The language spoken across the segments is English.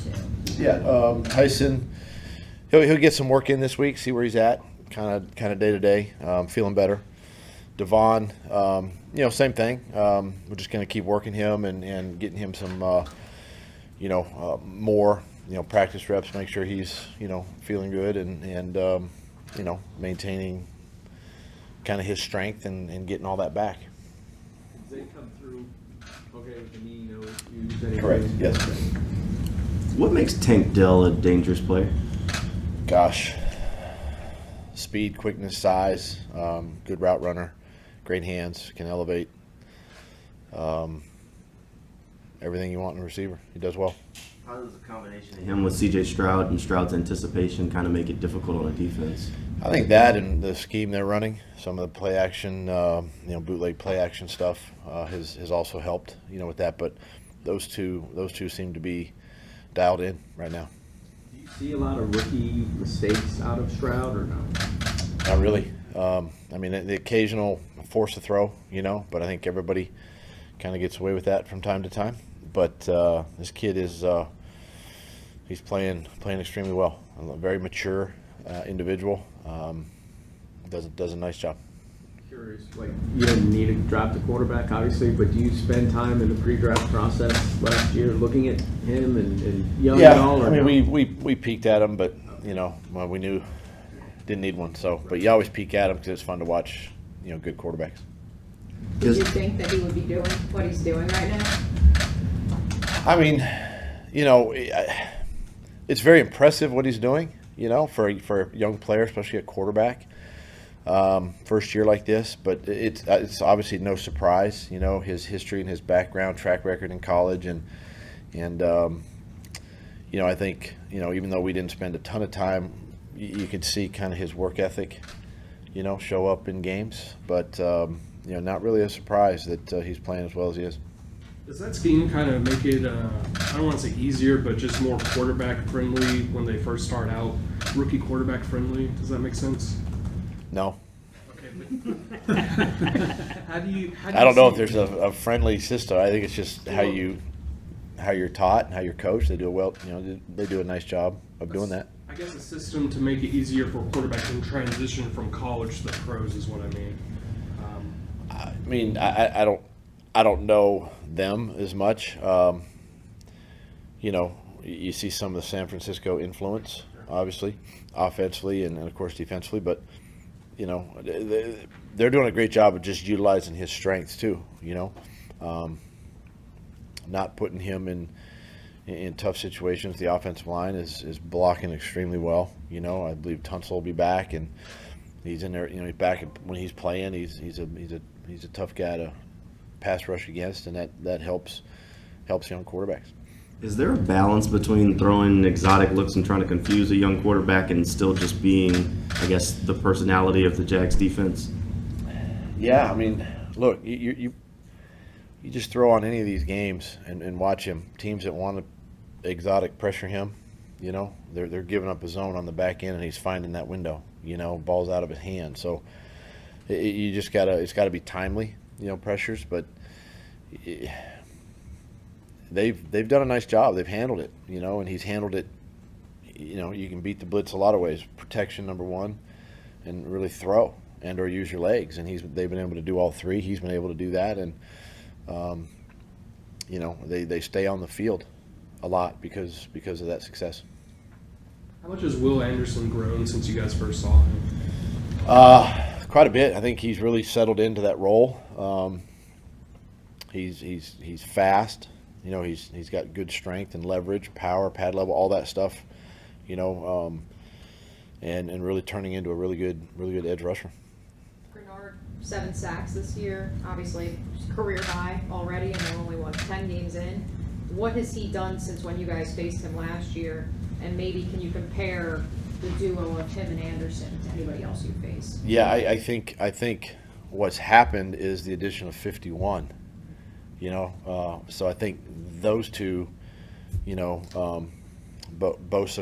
too. Yeah, Tyson, he'll get some work in this week, see where he's at, kind of day to day, feeling better. Devon, same thing. We're just going to keep working him and getting him some, more, practice reps, make sure he's, feeling good and maintaining kind of his strength and getting all that back. Did they come through okay with the knee, no issues? Correct, yes. What makes Tank Dell a dangerous player? Gosh, speed, quickness, size, good route runner, great hands, can elevate. Everything you want in a receiver. He does well. How does the combination of him with C.J. Stroud and Stroud's anticipation kind of make it difficult on a defense? I think that and the scheme they're running, some of the play action, bootleg play action stuff has also helped, with that. But those two seem to be dialed in right now. Do you see a lot of rookie mistakes out of Stroud or no? Not really. The occasional force to throw, but I think everybody kind of gets away with that from time to time. But this kid is he's playing extremely well. A very mature individual. Does a nice job. Curious, you didn't need to draft a quarterback, obviously, but do you spend time in the pre-draft process last year looking at him and young Yeah, at all? Or we peeked at him, but we knew didn't need one. So, but you always peek at him because it's fun to watch, good quarterbacks. Do you think that he would be doing what he's doing right now? It's very impressive what he's doing, for a young player, especially a quarterback. First year like this, but it's obviously no surprise, his history and his background, track record in college, and I think, even though we didn't spend a ton of time, you could see kind of his work ethic, show up in games, but not really a surprise that he's playing as well as he is. Does that scheme kind of make it, I don't want to say easier, but just more quarterback friendly when they first start out? Rookie quarterback friendly? Does that make sense? No. Okay, but how do you I don't know if there's a friendly system. I think it's just how you're taught and how you're coached. They do they do a nice job of doing that. I guess a system to make it easier for quarterbacks in transition from college to the pros is what I mean. I don't know them as much. You see some of the San Francisco influence, obviously, offensively and of course defensively, but they're doing a great job of just utilizing his strengths too. Not putting him in tough situations. The offensive line is blocking extremely well. I believe Tunsil will be back, and he's in there. He's back when he's playing. He's a tough guy to pass rush against, and that helps young quarterbacks. Is there a balance between throwing exotic looks and trying to confuse a young quarterback and still just being, I guess, the personality of the Jags defense? Yeah, look, you just throw on any of these games and watch him. Teams that want to exotic pressure him, they're giving up a zone on the back end, and he's finding that window. Ball's out of his hand. So it's got to be timely. Pressures, but they've done a nice job. They've handled it, and he's handled it. You can beat the blitz a lot of ways. Protection, number one, and really throw and or use your legs. And they've been able to do all three. He's been able to do that, and they stay on the field a lot because of that success. How much has Will Anderson grown since you guys first saw him? Quite a bit. I think he's really settled into that role. He's fast. He's got good strength and leverage, power, pad level, all that stuff. And really turning into a really good edge rusher. Bernard, 7 sacks this year, obviously career high already, and they're only 10 games in. What has he done since when you guys faced him last year? And maybe can you compare the duo of him and Anderson to anybody else you face? Yeah, I think what's happened is the addition of 51. So I think those two, Bosa,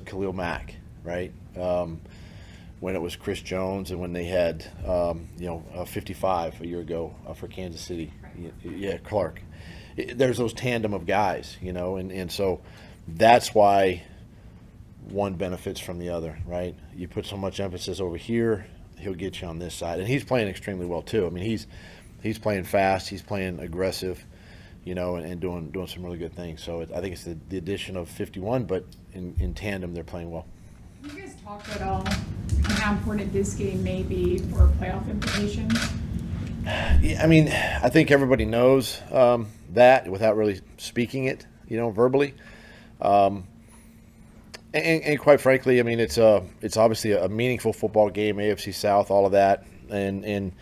Khalil Mack, right? When it was Chris Jones and when they had, 55 a year ago for Kansas City. Right. Yeah, Clark. There's those tandem of guys, and so that's why one benefits from the other, right? You put so much emphasis over here, he'll get you on this side. And he's playing extremely well too. I mean, he's playing fast, he's playing aggressive, and doing some really good things. So I think it's the addition of 51, but in tandem, they're playing well. Have you guys talked at all on how important this game may be for playoff implications? Yeah, I mean, I think everybody knows that without really speaking it, verbally. And quite frankly, I mean, it's obviously a meaningful football game, AFC South, all of that, and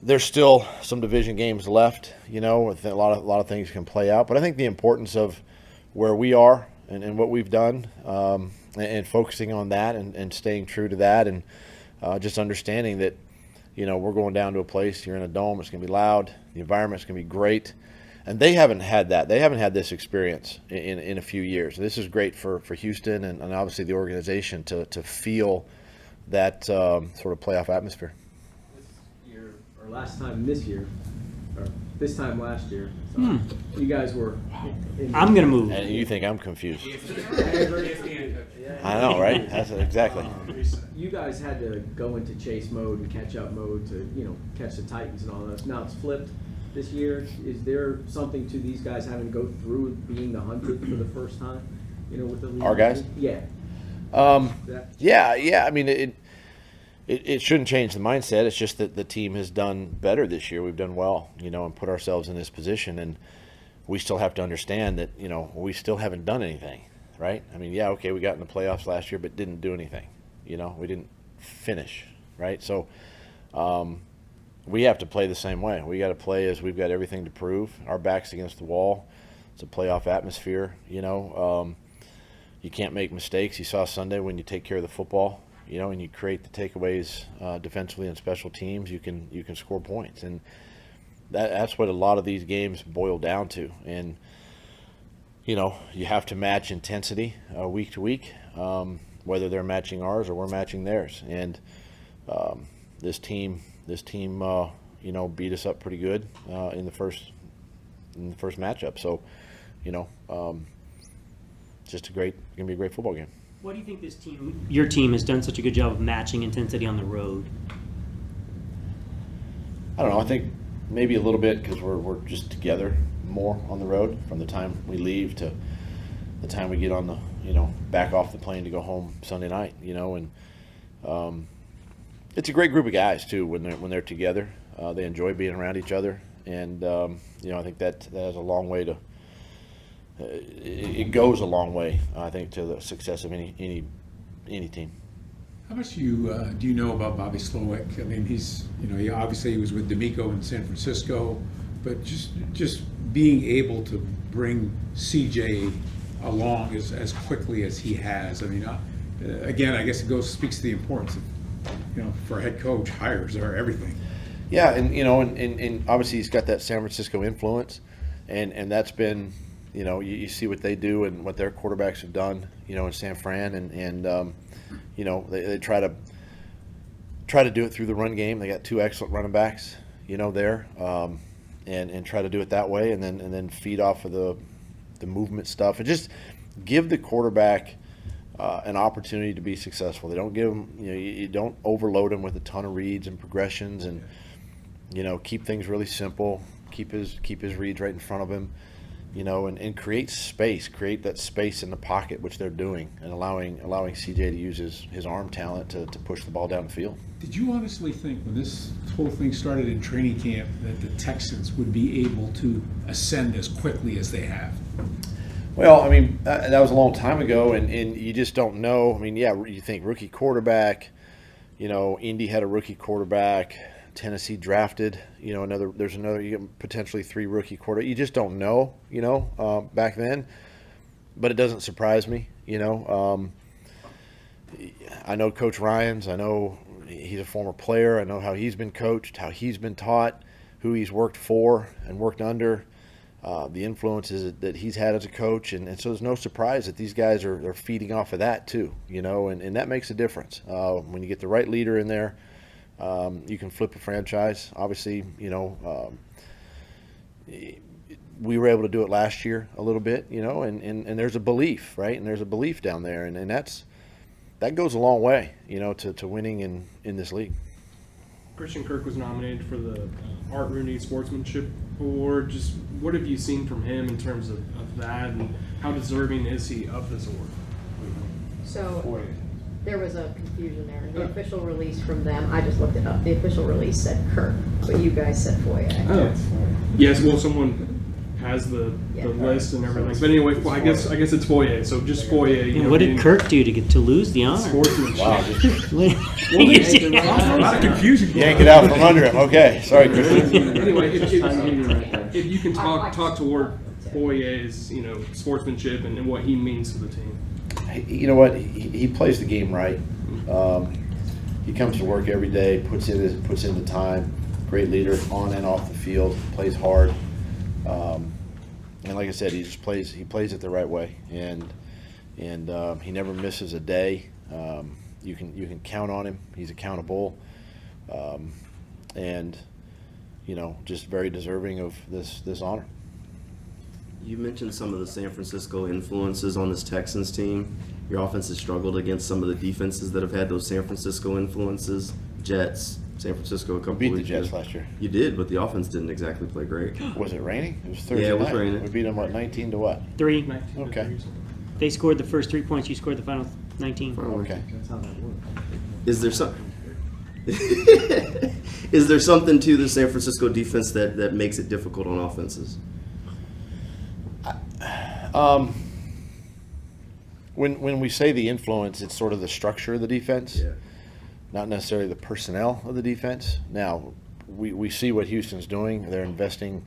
there's still some division games left, with a lot of things can play out. But I think the importance of where we are and what we've done, and focusing on that and staying true to that, and just understanding that, we're going down to a place, you're in a dome, it's going to be loud, the environment's going to be great. And they haven't had that. They haven't had this experience in a few years. This is great for Houston and obviously the organization to feel that sort of playoff atmosphere. This year, or last time this year, or this time last year, so you guys were I'm going to move. And you think I'm confused. I know, right? That's exactly. You guys had to go into chase mode and catch up mode to, catch the Titans and all that. Now it's flipped this year. Is there something to these guys having to go through being the hunted for the first time, with the league? Our guys? Yeah. Yeah. I mean, it shouldn't change the mindset. It's just that the team has done better this year. We've done well, and put ourselves in this position. And we still have to understand that, we still haven't done anything, right? I mean, yeah, okay, we got in the playoffs last year, but didn't do anything. We didn't finish, right? So we have to play the same way. We got to play as we've got everything to prove. Our back's against the wall. It's a playoff atmosphere, You can't make mistakes. You saw Sunday when you take care of the football, and you create the takeaways defensively and special teams, you can score points. And that's what a lot of these games boil down to. And, you have to match intensity week to week, whether they're matching ours or we're matching theirs. And this team, beat us up pretty good in the first matchup. So, just gonna be a great football game. What do you think your team has done such a good job of matching intensity on the road? I don't know. I think maybe a little bit because we're just together more on the road from the time we leave to the time we get on the back off the plane to go home Sunday night. And it's a great group of guys too when they're together. They enjoy being around each other, and I think that has a long way to. It goes a long way, I think, to the success of any team. How much do you know about Bobby Slowick? I mean, he obviously was with D'Amico in San Francisco, but just being able to bring CJ along as quickly as he has. I mean, again, I guess it speaks to the importance of, for a head coach, hires are everything. Yeah, and obviously he's got that San Francisco influence, and that's been, you see what they do and what their quarterbacks have done, in San Fran, and they try to do it through the run game. They got two excellent running backs, there, and try to do it that way, and then feed off of the movement stuff, and just give the quarterback an opportunity to be successful. They don't give him, you don't overload him with a ton of reads and progressions, and keep things really simple. Keep his reads right in front of him. And create that space in the pocket, which they're doing, and allowing CJ to use his arm talent to push the ball down the field. Did you honestly think when this whole thing started in training camp that the Texans would be able to ascend as quickly as they have? Well, I mean, that was a long time ago, and you just don't know. I mean, yeah, you think rookie quarterback, Indy had a rookie quarterback, Tennessee drafted, there's another, you get potentially 3 rookie quarter. You just don't know, back then, but it doesn't surprise me, I know Coach Ryans. I know he's a former player. I know how he's been coached, how he's been taught, who he's worked for and worked under, the influences that he's had as a coach. And so there's no surprise that these guys are feeding off of that too, and that makes a difference. When you get the right leader in there, you can flip a franchise. Obviously, we were able to do it last year a little bit, you know, and there's a belief, right? And there's a belief down there, and that goes a long way, you know, to winning in this league. Christian Kirk was nominated for the Art Rooney Sportsmanship Award. Just what have you seen from him in terms of that, and how deserving is he of this award? So there was a confusion there. The official release from them, I just looked it up. The official release said Kirk, but you guys said Foye. Yes, well, someone has the Yeah. list and everything. But anyway, I guess it's Foye. So just Foye. You And know, what did being Kirk do to get to lose the honor? Sportsmanship. Wow, just A lot of confusion. yank it out from under him. Okay, sorry, Christian. Anyway, if you can talk toward Foye's, you know, sportsmanship and what he means to the team. You know what? He plays the game right. He comes to work every day, puts in the time. Great leader on and off the field. Plays hard. And like I said, he plays it the right way, and he never misses a day. You can count on him. He's accountable, and you know, just very deserving of this honor. You mentioned some of the San Francisco influences on this Texans team. Your offense has struggled against some of the defenses that have had those San Francisco influences. Jets, San Francisco a couple We beat the weeks Jets ago. last year. You did, but the offense didn't exactly play great. Was it raining? It was Thursday Yeah, it was night. raining. We beat them, what, 19 to what? 3. 19 to Okay. 3 or something. They scored the first 3 points. You scored the final 19. Okay. That's how that works. Is there some? Is there something to the San Francisco defense that makes it difficult on offenses? When we say the influence, it's sort of the structure of the defense, not necessarily the personnel of the defense. Now, we see what Houston's doing. They're investing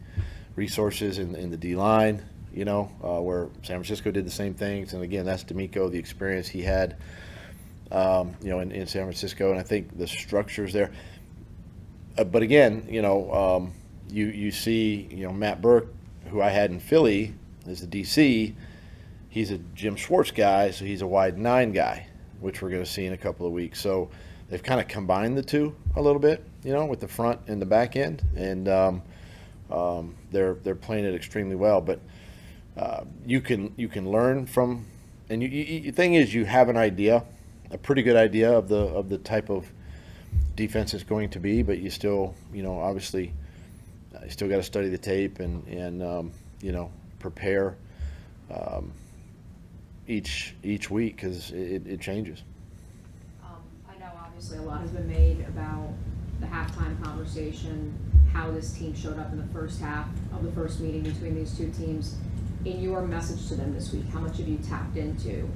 resources in the D-line, you know, where San Francisco did the same things. And again, that's D'Amico, the experience he had, you know, in San Francisco. And I think the structure's there. But again, you know, you see, you know, Matt Burke, who I had in Philly as the DC, he's a Jim Schwartz guy, so he's a wide 9 guy, which we're going to see in a couple of weeks. So they've kind of combined the two a little bit, you know, with the front and the back end, and they're playing it extremely well. But you can learn from, and the thing is, you have an idea, a pretty good idea of the type of defense it's going to be, but you still, you know, obviously, you still got to study the tape and you know, prepare each week, because it changes. I know obviously a lot has been made about the halftime conversation, how this team showed up in the first half of the first meeting between these two teams. In your message to them this week, how much have you tapped into,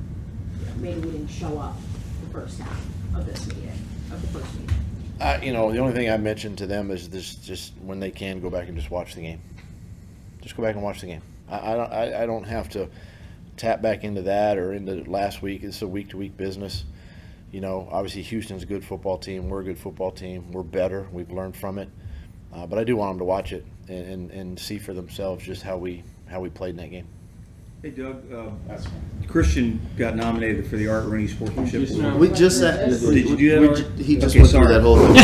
maybe we didn't show up the first half of this meeting, of the first meeting? You know, the only thing I mentioned to them is this: just when they can, go back and just watch the game. Just go back and watch the game. I don't have to tap back into that or into last week. It's a week-to-week business. You know, obviously Houston's a good football team. We're a good football team. We're better. We've learned from it. But I do want them to watch it and see for themselves just how we played in that game. Hey Doug, Christian got nominated for the Art Rooney Sportsmanship Award. We just Did you do that, Art? he just Okay, went through sorry. that whole thing.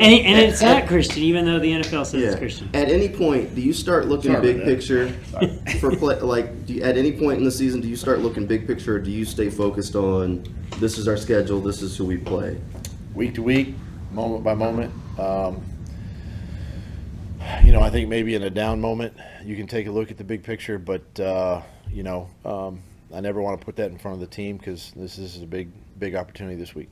And it's not Christian, even though the NFL says it's Christian. At any point, do you start looking Sorry big about that. picture for play? Like, at any point in the season, do you start looking big picture, or do you stay focused on this is our schedule, this is who we play? Week to week, moment by moment. You know, I think maybe in a down moment you can take a look at the big picture, but you know, I never want to put that in front of the team, because this is a big opportunity this week.